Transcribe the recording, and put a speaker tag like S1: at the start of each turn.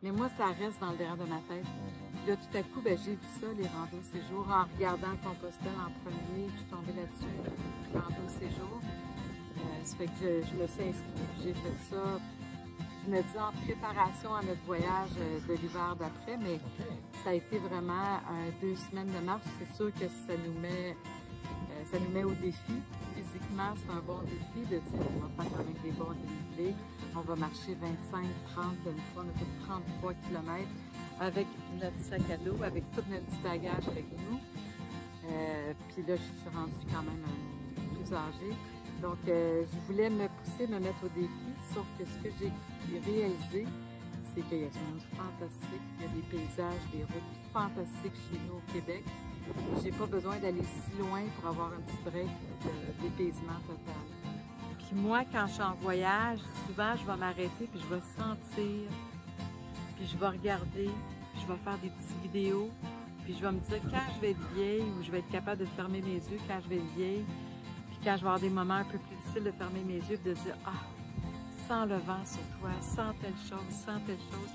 S1: Mais moi, ça reste dans le derrière de ma tête. Puis là, tout à coup, ben, j'ai vu ça, les randos séjours, en regardant le Compostelle en premier, je suis tombée là-dessus, randos séjours. Ça fait que je me suis inscrite, j'ai fait ça. Je me dis en préparation à notre voyage de l'hiver d'après, mais ça a été vraiment 2 semaines de marche. C'est sûr que ça nous met au défi. Physiquement, c'est un bon défi de dire on va faire quand même des bons dénivelés. On va marcher 25, 30, une fois on a fait 33 km avec notre sac à dos, avec tout notre petit bagage avec nous. Puis là, je suis rendue quand même plus âgée. Donc, je voulais me pousser, me mettre au défi, sauf que ce que j'ai réalisé, c'est qu'il y a du monde fantastique, il y a des paysages, des routes fantastiques chez nous au Québec. J'ai pas besoin d'aller si loin pour avoir un petit break d'épaisement total. Puis moi, quand je suis en voyage, souvent, je vais m'arrêter, puis je vais sentir, puis je vais regarder, puis je vais faire des petites vidéos, puis je vais me dire, quand je vais être vieille, ou je vais être capable de fermer mes yeux quand je vais être vieille, puis quand je vais avoir des moments un peu plus difficiles de fermer mes yeux, de dire, ah, sens le vent sur toi, sens telle chose,